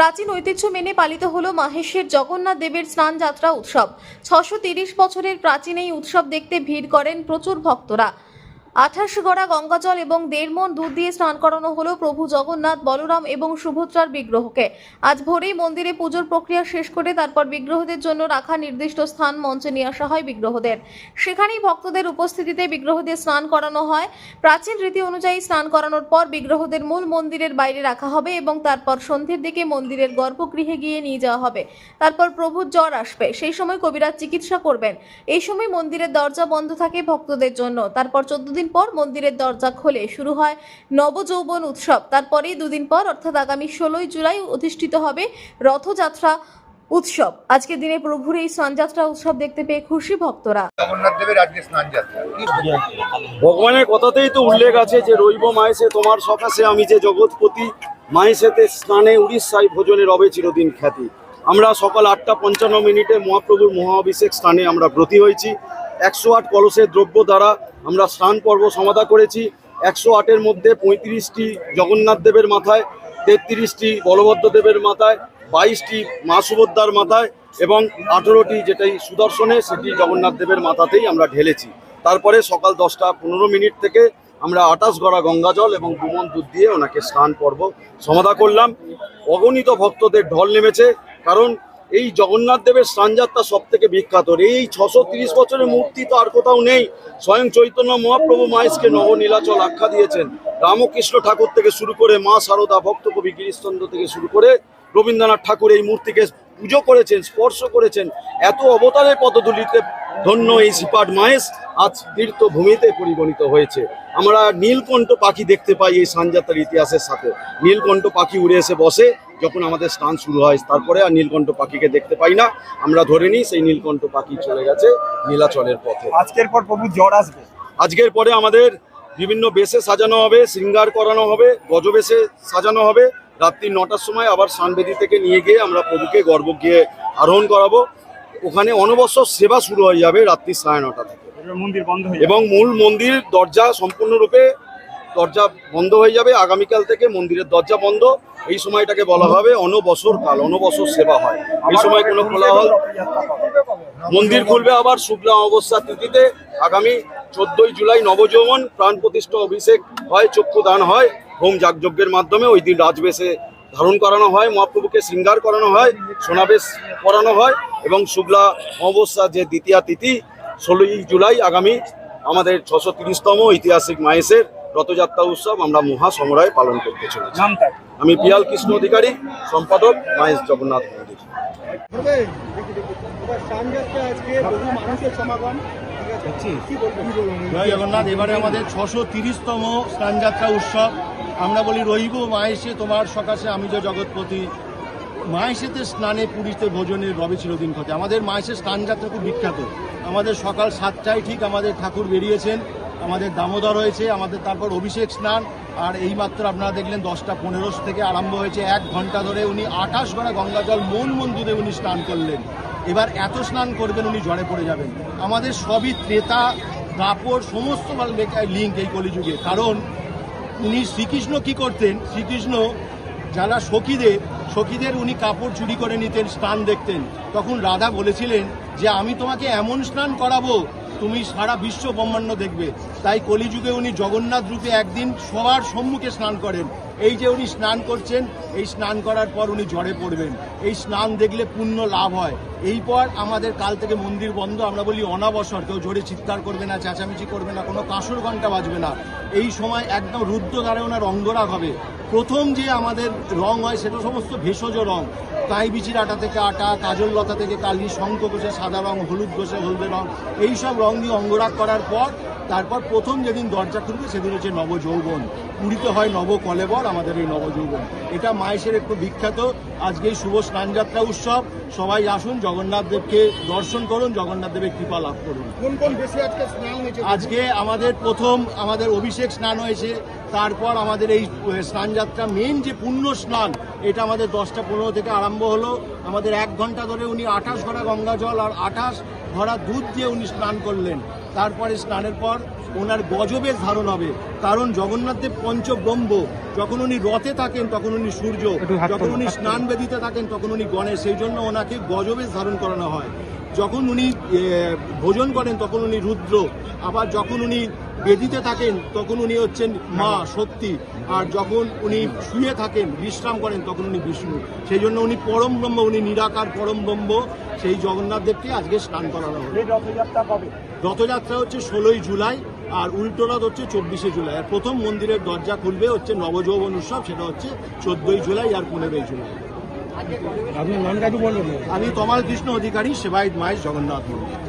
প্রাচীন ঐতিহ্য মেনে পালিত হলো মাহেশের জগন্নাথ দেবের স্নান যাত্রা উৎসব। 630 বছরের প্রাচীন এই উৎসব দেখতে ভিড় করেন প্রচুর ভক্তরা। 28 গড়া গঙ্গাজল এবং 1.5 মণ দুধ দিয়ে স্নান করানো হলো প্রভু জগন্নাথ, বলরাম এবং সুভদ্রার বিগ্রহকে। আজ ভোরেই মন্দিরে পুজোর প্রক্রিয়া শেষ করে তারপর বিগ্রহদের জন্য রাখা নির্দিষ্ট স্থান মঞ্চে নিয়ে আসা হয় বিগ্রহদের। সেখানেই ভক্তদের উপস্থিতিতে বিগ্রহদের স্নান করানো হয়। প্রাচীন রীতি অনুযায়ী স্নান করানোর পর বিগ্রহদের মূল মন্দিরের বাইরে রাখা হবে এবং তারপর সন্ধ্যের দিকে মন্দিরের গর্ভগৃহে গিয়ে নিয়ে যাওয়া হবে। তারপর প্রভুর জ্বর আসবে, সেই সময় কবিরাজ চিকিৎসা করবেন। এই সময় মন্দিরের দরজা বন্ধ থাকে ভক্তদের জন্য। তারপর 14 দিন পর মন্দিরের দরজা খুলে শুরু হয় নবযৌবন উৎসব। তারপরেই দুদিন পর অর্থাৎ আগামী 16 জুলাই অনুষ্ঠিত হবে রথযাত্রা উৎসব। আজকের দিনে প্রভুর এই স্নানযাত্রা উৎসব দেখতে পেয়ে খুশি ভক্তরা। জগন্নাথ দেবের আজকে স্নানযাত্রা। ভগবানের কথাতেই তো উল্লেখ আছে যে রইব মায়েসে তোমার সকাশে আমি যে জগৎপতি, মায়েসেতে স্নানে উড়িষ্যায় ভোজনে রবে চিরদিন খ্যাতি। আমরা সকাল 8:55 মহাপ্রভুর মহাঅভিষেক স্নানে আমরা ব্রতী হয়েছি। 108 কলসের দ্রব্য দ্বারা আমরা স্নান পর্ব সমাধা করেছি। 108-এর মধ্যে 35টি জগন্নাথ দেবের মাথায়, 33টি বলভদ্র দেবের মাথায়, 22টি মা সুভদ্রার মাথায় এবং 18টি যেটাই সুদর্শনে সেটি জগন্নাথ দেবের মাথাতেই আমরা ঢেলেছি। তারপরে সকাল 10:15 থেকে আমরা 28 গড়া গঙ্গাজল এবং 2 মণ দুধ দিয়ে ওনাকে স্নান পর্ব সমাধা করলাম। অগণিত ভক্তদের ঢল নেমেছে, কারণ এই জগন্নাথ দেবের স্নানযাত্রা সব থেকে বিখ্যাত। এই 630 বছরের মূর্তি তো আর কোথাও নেই। স্বয়ং চৈতন্য মহাপ্রভু মায়েশকে নবনীলাচল আখ্যা দিয়েছেন। রামকৃষ্ণ ঠাকুর থেকে শুরু করে মা শারদা, ভক্তকবি গিরিশচন্দ্র থেকে শুরু করে রবীন্দ্রনাথ ঠাকুর এই মূর্তিকে পুজো করেছেন, স্পর্শ করেছেন। এত অবতারের পদধূলিতে ধন্য এই শ্রীপাদ মায়েশ আজ তীর্থভূমিতে পরিগণিত হয়েছে। আমরা নীলকণ্ঠ পাখি দেখতে পাই এই স্নানযাত্রার ইতিহাসের সাথে। নীলকণ্ঠ পাখি উড়ে এসে বসে যখন আমাদের স্নান শুরু হয়, তারপরে আর নীলকণ্ঠ পাখিকে দেখতে পাই না। আমরা ধরে নিই সেই নীলকণ্ঠ পাখি চলে গেছে নীলাচলের পথে। আজকের পর প্রভু জ্বর আসবে। আজকের পরে আমাদের বিভিন্ন বেশে সাজানো হবে, শৃঙ্গার করানো হবে, গজবেশে সাজানো হবে। রাত্রি 9টার সময় আবার স্নানবেদী থেকে নিয়ে গিয়ে আমরা প্রভুকে গর্ভগৃহে আরোহণ করাবো। ওখানে অনবসর সেবা শুরু হয়ে যাবে রাত্রি 9:30 থেকে। মন্দির বন্ধ হয়ে এবং মূল মন্দির দরজা সম্পূর্ণরূপে দরজা বন্ধ হয়ে যাবে। আগামীকাল থেকে মন্দিরের দরজা বন্ধ। এই সময়টাকে বলা হবে অনবসর কাল, অনবসর সেবা হয়। এই সময় কোনো কোলাহল। মন্দির খুলবে আবার শুক্লা অমাবস্যা তিথিতে। আগামী 14 জুলাই নবযৌবন প্রাণ প্রতিষ্ঠা অভিষেক হয়, চক্ষুদান হয় হোম যাগযজ্ঞের মাধ্যমে। ওই দিন রাজবেশে ধারণ করানো হয়, মহাপ্রভুকে শৃঙ্গার করানো হয়, সোনাবেশ করানো হয় এবং শুক্লা অমাবস্যা যে দ্বিতীয়া তিথি 16 জুলাই আগামী আমাদের 630তম ঐতিহাসিক মায়েশের রথযাত্রা উৎসব আমরা মহা সমরায় পালন করতে চলেছি। আমি পিয়াল কৃষ্ণ অধিকারী, সম্পাদক মায়েশ জগন্নাথ মন্দির। জয় জগন্নাথ। এবারে আমাদের 630তম স্নানযাত্রা উৎসব। আমরা বলি রইব মায়েশে তোমার সকাশে আমি যে জগৎপতি, মায়েশেতে স্নানে পুরীতে ভোজনের রবে চিরদিন খ্যাতি। আমাদের মায়েশের স্নানযাত্রা খুব বিখ্যাত। আমাদের সকাল 7টায় ঠিক আমাদের ঠাকুর বেরিয়েছেন, আমাদের দামোদর হয়েছে, আমাদের তারপর অভিষেক স্নান। আর এইমাত্র আপনারা দেখলেন 10:15 থেকে আরম্ভ হয়েছে। 1 ঘন্টা ধরে উনি 28 গড়া গঙ্গাজল মন দুধে উনি স্নান করলেন। এবার এত স্নান করবেন উনি জ্বরে পড়ে যাবেন। আমাদের সবই ত্রেতা, দ্বাপর, সমস্ত লিঙ্ক এই কলিযুগে। কারণ উনি শ্রীকৃষ্ণ কি করতেন, শ্রীকৃষ্ণ যারা সখীদের উনি কাপড় চুরি করে নিতেন, স্নান দেখতেন। তখন রাধা বলেছিলেন যে আমি তোমাকে এমন স্নান করাবো তুমি সারা বিশ্ব ব্রহ্মাণ্ড দেখবে। তাই কলিযুগে উনি জগন্নাথ রূপে একদিন সবার সম্মুখে স্নান করেন। এই যে উনি স্নান করছেন, এই স্নান করার পর উনি জ্বরে পড়বেন। এই স্নান দেখলে পুণ্য লাভ হয়। এই পর আমাদের কাল থেকে মন্দির বন্ধ। আমরা বলি অনাবসর, কেউ জোরে চিৎকার করবে না, চেঁচামেচি করবে না, কোনো কাঁসর ঘণ্টা বাজবে না। এই সময় একদম রুদ্র দ্বারে ওনার অঙ্গরাগ হবে। প্রথম যে আমাদের রং হয় সেটা সমস্ত ভেষজ রং। তাই বিচির আটা থেকে আটা, কাজল লতা থেকে কালি, শঙ্খ ঘষে সাদা রং, হলুদ ঘষে হলদে রং, এইসব রং দিয়ে অঙ্গরাগ করার পর তারপর প্রথম যেদিন দরজা খুলবে সেদিন হচ্ছে নবযৌবন। পুরীতে হয় নবকলেবর, আমাদের এই নবযৌবন। এটা মায়েশের একটু বিখ্যাত। আজকে এই শুভ স্নানযাত্রা উৎসব। সবাই আসুন, জগন্নাথ দেবকে দর্শন করুন, জগন্নাথ দেবের কৃপা লাভ করুন। কোন বেশি আজকে স্নান হয়েছে? আজকে আমাদের প্রথম আমাদের অভিষেক স্নান হয়েছে। তারপর আমাদের এই স্নানযাত্রা মেন যে পুণ্য স্নান, এটা আমাদের 10:15 থেকে আরম্ভ হলো। আমাদের 1 ঘন্টা ধরে উনি 28 গড়া গঙ্গাজল আর 28 ভরা দুধ দিয়ে উনি স্নান করলেন। তারপরে স্নানের পর ওনার গজবেশ ধারণ হবে। কারণ জগন্নাথদেব পঞ্চব্রহ্ম, যখন উনি রথে থাকেন তখন উনি সূর্য, যখন উনি স্নান বেদিতে থাকেন তখন উনি গণেশ, সেই জন্য ওনাকে গজবেশ ধারণ করানো হয়। যখন উনি ভোজন করেন তখন উনি রুদ্র, আবার যখন উনি বেদিতে থাকেন তখন উনি হচ্ছেন মা শক্তি, আর যখন উনি শুয়ে থাকেন বিশ্রাম করেন তখন উনি বিষ্ণু। সেই জন্য উনি পরম ব্রহ্ম, উনি নিরাকার পরম ব্রহ্ম। সেই জগন্নাথ দেবকে আজকে স্নান করানো হবে। রথযাত্রা কবে? রথযাত্রা হচ্ছে 16ই জুলাই, আর উল্টো রথ হচ্ছে 24শে জুলাই। আর প্রথম মন্দিরের দরজা খুলবে হচ্ছে নবযৌবন উৎসব, সেটা হচ্ছে 14ই জুলাই আর 15ই জুলাই। আপনার নামটা একটু বলবেন? আমি তমাল কৃষ্ণ অধিকারী, সেবায়ত মায়ের জগন্নাথ মন্দির।